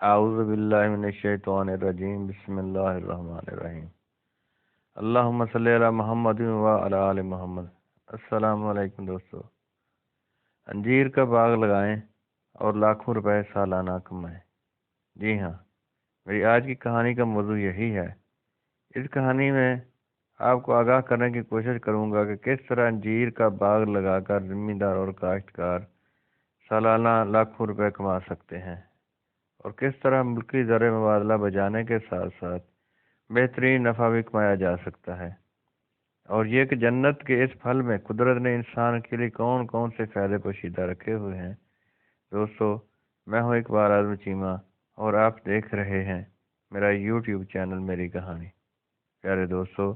اعوذ باللہ من الشیطان الرجیم بسم اللہ الرحمن الرحیم اللہم صلی علی محمد و علی آل محمد۔ السلام علیکم دوستو، انجیر کا باغ لگائیں اور لاکھوں روپے سالانہ کمائیں۔ جی ہاں، میری آج کی کہانی کا موضوع یہی ہے۔ اس کہانی میں آپ کو آگاہ کرنے کی کوشش کروں گا کہ کس طرح انجیر کا باغ لگا کر زمیندار اور کاشتکار سالانہ لاکھوں روپے کما سکتے ہیں، اور کس طرح ملکی زر مبادلہ بجانے کے ساتھ ساتھ بہترین نفع بھی کمایا جا سکتا ہے، اور یہ کہ جنت کے اس پھل میں قدرت نے انسان کے لیے کون کون سے فائدے پوشیدہ رکھے ہوئے ہیں۔ دوستو، میں ہوں اقبال اعظم چیمہ اور آپ دیکھ رہے ہیں میرا یوٹیوب چینل میری کہانی۔ پیارے دوستو،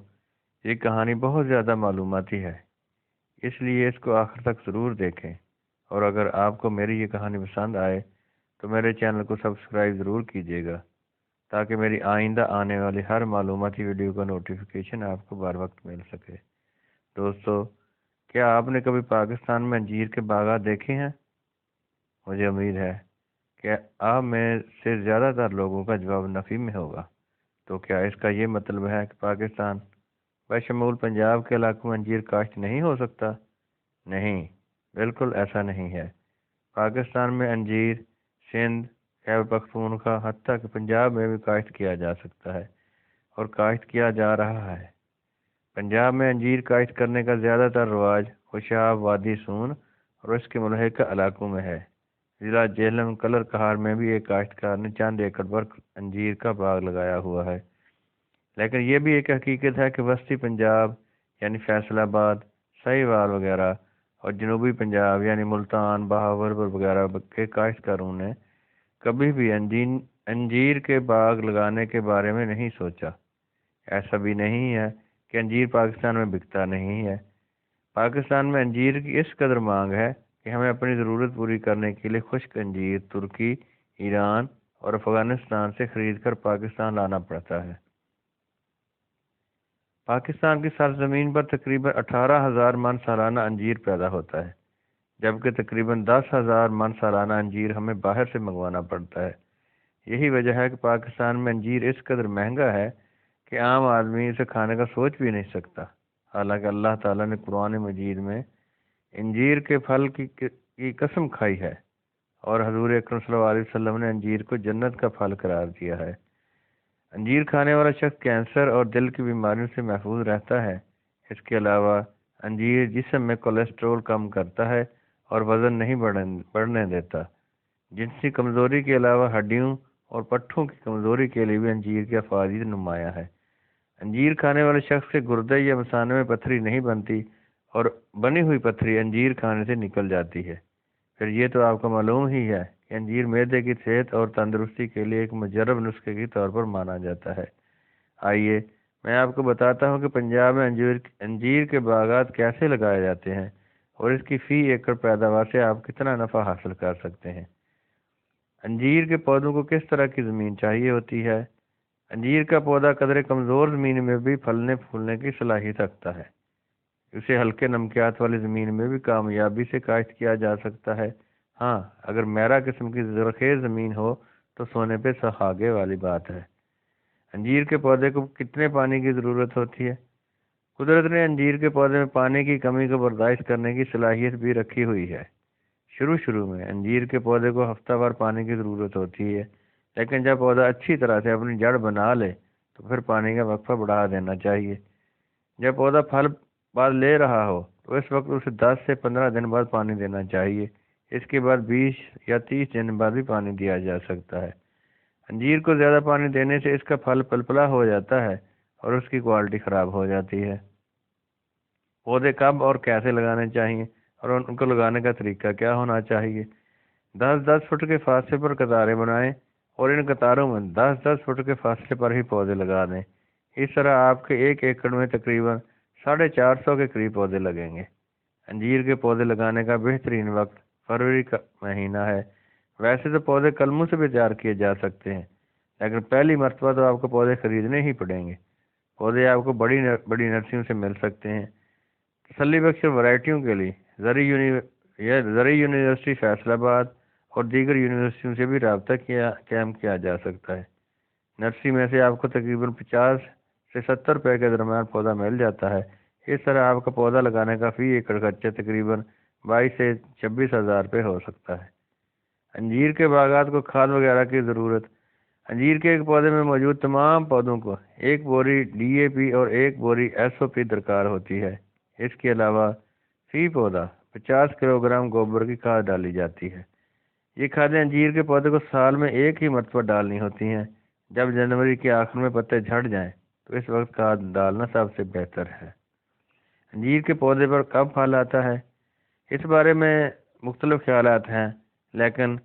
یہ کہانی بہت زیادہ معلوماتی ہے، اس لیے اس کو آخر تک ضرور دیکھیں، اور اگر آپ کو میری یہ کہانی پسند آئے تو میرے چینل کو سبسکرائب ضرور کیجیے گا، تاکہ میری آئندہ آنے والی ہر معلوماتی ویڈیو کا نوٹیفیکیشن آپ کو بر وقت مل سکے۔ دوستو، کیا آپ نے کبھی پاکستان میں انجیر کے باغات دیکھے ہیں؟ مجھے امید ہے کہ آپ میں سے زیادہ تر لوگوں کا جواب نفی میں ہوگا۔ تو کیا اس کا یہ مطلب ہے کہ پاکستان بشمول پنجاب کے علاقوں میں انجیر کاشت نہیں ہو سکتا؟ نہیں، بالکل ایسا نہیں ہے۔ پاکستان میں انجیر سندھ، خیبر پختونخوا، حتیٰ کہ پنجاب میں بھی کاشت کیا جا سکتا ہے، اور کاشت کیا جا رہا ہے۔ پنجاب میں انجیر کاشت کرنے کا زیادہ تر رواج خوشاب وادی سون اور اس کے ملحقہ علاقوں میں ہے۔ ضلع جہلم کلر کہار میں بھی ایک کاشتکار نے چند ایکڑ پر انجیر کا باغ لگایا ہوا ہے، لیکن یہ بھی ایک حقیقت ہے کہ وسطی پنجاب یعنی فیصل آباد، سہیوال وغیرہ، اور جنوبی پنجاب یعنی ملتان، بہاولپور وغیرہ کے کاشتکاروں نے کبھی بھی انجیر کے باغ لگانے کے بارے میں نہیں سوچا۔ ایسا بھی نہیں ہے کہ انجیر پاکستان میں بکتا نہیں ہے۔ پاکستان میں انجیر کی اس قدر مانگ ہے کہ ہمیں اپنی ضرورت پوری کرنے کے لیے خشک انجیر ترکی، ایران اور افغانستان سے خرید کر پاکستان لانا پڑتا ہے۔ پاکستان کی سرزمین پر تقریباً 18,000 من سالانہ انجیر پیدا ہوتا ہے، جبکہ تقریباً 10,000 من سالانہ انجیر ہمیں باہر سے منگوانا پڑتا ہے۔ یہی وجہ ہے کہ پاکستان میں انجیر اس قدر مہنگا ہے کہ عام آدمی اسے کھانے کا سوچ بھی نہیں سکتا، حالانکہ اللہ تعالیٰ نے قرآن مجید میں انجیر کے پھل کی قسم کھائی ہے، اور حضور اکرم صلی اللہ علیہ وسلم نے انجیر کو جنت کا پھل قرار دیا ہے۔ انجیر کھانے والا شخص کینسر اور دل کی بیماریوں سے محفوظ رہتا ہے۔ اس کے علاوہ انجیر جسم میں کولیسٹرول کم کرتا ہے اور وزن نہیں بڑھنے دیتا۔ جنسی کمزوری کے علاوہ ہڈیوں اور پٹھوں کی کمزوری کے لیے بھی انجیر کی افادیت نمایاں ہے۔ انجیر کھانے والے شخص کے گردے یا مثانے میں پتھری نہیں بنتی، اور بنی ہوئی پتھری انجیر کھانے سے نکل جاتی ہے۔ پھر یہ تو آپ کو معلوم ہی ہے کہ انجیر معدے کی صحت اور تندرستی کے لیے ایک مجرب نسخے کے طور پر مانا جاتا ہے۔ آئیے میں آپ کو بتاتا ہوں کہ پنجاب میں انجیر کے باغات کیسے لگائے جاتے ہیں، اور اس کی فی ایکڑ پیداوار سے آپ کتنا نفع حاصل کر سکتے ہیں۔ انجیر کے پودوں کو کس طرح کی زمین چاہیے ہوتی ہے؟ انجیر کا پودا قدرے کمزور زمین میں بھی پھلنے پھولنے کی صلاحیت رکھتا ہے۔ اسے ہلکے نمکیات والی زمین میں بھی کامیابی سے کاشت کیا جا سکتا ہے۔ ہاں، اگر میرا قسم کی زرخیز زمین ہو تو سونے پہ سہاگے والی بات ہے۔ انجیر کے پودے کو کتنے پانی کی ضرورت ہوتی ہے؟ قدرت نے انجیر کے پودے میں پانی کی کمی کو برداشت کرنے کی صلاحیت بھی رکھی ہوئی ہے۔ شروع میں انجیر کے پودے کو ہفتہ وار پانی کی ضرورت ہوتی ہے، لیکن جب پودا اچھی طرح سے اپنی جڑ بنا لے تو پھر پانی کا وقفہ بڑھا دینا چاہیے۔ جب پودا پھل بعد لے رہا ہو تو اس وقت اسے 10 سے 15 دن بعد پانی دینا چاہیے۔ اس کے بعد 20 یا 30 دن بعد بھی پانی دیا جا سکتا ہے۔ انجیر کو زیادہ پانی دینے سے اس کا پھل پلپلا ہو جاتا ہے اور اس کی کوالٹی خراب ہو جاتی ہے۔ پودے کب اور کیسے لگانے چاہیے، اور ان کو لگانے کا طریقہ کیا ہونا چاہیے؟ 10-10 فٹ کے فاصلے پر قطاریں بنائیں، اور ان قطاروں میں 10-10 فٹ کے فاصلے پر ہی پودے لگا دیں۔ اس طرح آپ کے 1 ایکڑ میں تقریباً 450 کے قریب پودے لگیں گے۔ انجیر کے پودے لگانے کا بہترین وقت فروری کا مہینہ ہے۔ ویسے تو پودے قلموں سے بھی تیار کیے جا سکتے ہیں، لیکن پہلی مرتبہ تو آپ کو پودے خریدنے ہی پڑیں گے۔ پودے آپ کو بڑی نرسریوں سے مل سکتے ہیں۔ تسلی بخش ورائٹیوں کے لیے زرعی یونیورسٹی فیصل آباد اور دیگر یونیورسٹیوں سے بھی رابطہ قائم کیا جا سکتا ہے۔ نرسری میں سے آپ کو تقریباً 50 سے 70 روپے کے درمیان پودا مل جاتا ہے۔ اس طرح آپ کا پودا لگانے کا فی ایکڑ خرچہ تقریباً 22 سے 26 ہزار روپے ہو سکتا ہے۔ انجیر کے باغات کو کھاد وغیرہ کی ضرورت۔ انجیر کے ایک پودے میں موجود تمام پودوں کو 1 بوری DAP اور 1 بوری SOP درکار ہوتی ہے۔ اس کے علاوہ فی پودا 50 کلو گرام گوبر کی کھاد ڈالی جاتی ہے۔ یہ کھادیں انجیر کے پودے کو سال میں ایک ہی مرتبہ ڈالنی ہوتی ہیں۔ جب جنوری کے آخر میں پتے جھڑ جائیں تو اس وقت کھاد ڈالنا سب سے بہتر ہے۔ انجیر کے پودے پر کب پھل آتا ہے؟ اس بارے میں مختلف خیالات ہیں، لیکن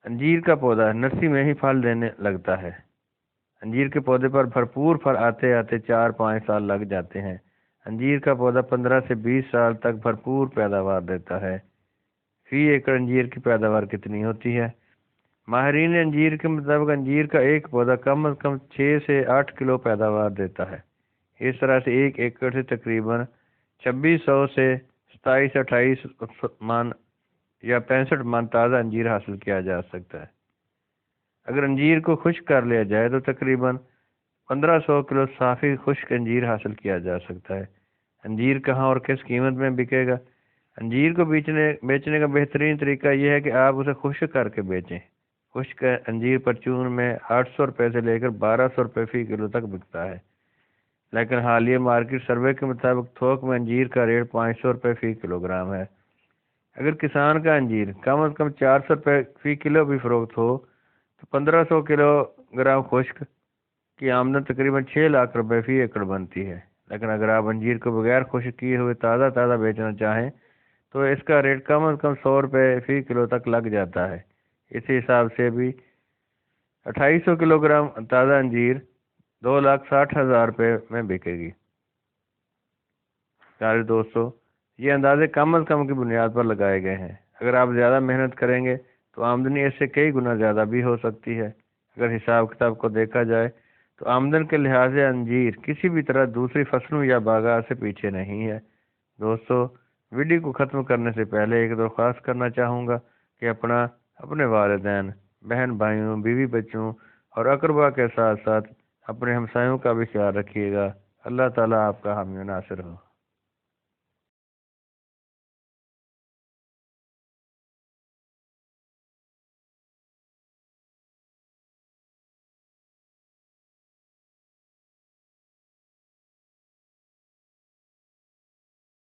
انجیر کا پودا نرسری میں ہی پھل دینے لگتا ہے۔ انجیر کے پودے پر بھرپور پھل آتے آتے 4-5 سال لگ جاتے ہیں۔ انجیر کا پودا 15 سے 20 سال تک بھرپور پیداوار دیتا ہے۔ فی ایکڑ انجیر کی پیداوار کتنی ہوتی ہے؟ ماہرین انجیر کے مطابق انجیر کا ایک پودا کم از کم 6 سے 8 کلو پیداوار دیتا ہے۔ اس طرح سے 1 ایکڑ سے تقریباً 2600 سے 27-28 من یا 65 من تازہ انجیر حاصل کیا جا سکتا ہے۔ اگر انجیر کو خشک کر لیا جائے تو تقریباً 1500 کلو صافی خشک انجیر حاصل کیا جا سکتا ہے۔ انجیر کہاں اور کس قیمت میں بکے گا؟ انجیر کو بیچنے کا بہترین طریقہ یہ ہے کہ آپ اسے خشک کر کے بیچیں۔ خشک انجیر پرچون میں 800 روپے سے لے کر 1200 روپے فی کلو تک بکتا ہے، لیکن حالیہ مارکیٹ سروے کے مطابق تھوک میں انجیر کا ریٹ 500 روپے فی کلو گرام ہے۔ اگر کسان کا انجیر کم از کم 400 روپے فی کلو بھی فروخت ہو تو 1500 کلو گرام خشک کی آمدن تقریباً 6 لاکھ روپے فی ایکڑ بنتی ہے۔ لیکن اگر آپ انجیر کو بغیر خشک کیے ہوئے تازہ بیچنا چاہیں تو اس کا ریٹ کم از کم 100 روپے فی کلو تک لگ جاتا ہے۔ اسی حساب سے بھی 2800 کلو گرام تازہ انجیر 2,60,000 روپے میں بکے گی۔ پیارے دوستو، یہ اندازے کم از کم کی بنیاد پر لگائے گئے ہیں۔ اگر آپ زیادہ محنت کریں گے تو آمدنی اس سے کئی گنا زیادہ بھی ہو سکتی ہے۔ اگر حساب کتاب کو دیکھا جائے تو آمدن کے لحاظ سے انجیر کسی بھی طرح دوسری فصلوں یا باغات سے پیچھے نہیں ہے۔ دوستو، ویڈیو کو ختم کرنے سے پہلے ایک درخواست کرنا چاہوں گا کہ اپنے والدین، بہن بھائیوں، بیوی بچوں اور اقربا کے ساتھ ساتھ اپنے ہمسایوں کا بھی خیال رکھیے گا۔ اللہ تعالیٰ آپ کا حامی و ناصر ہو۔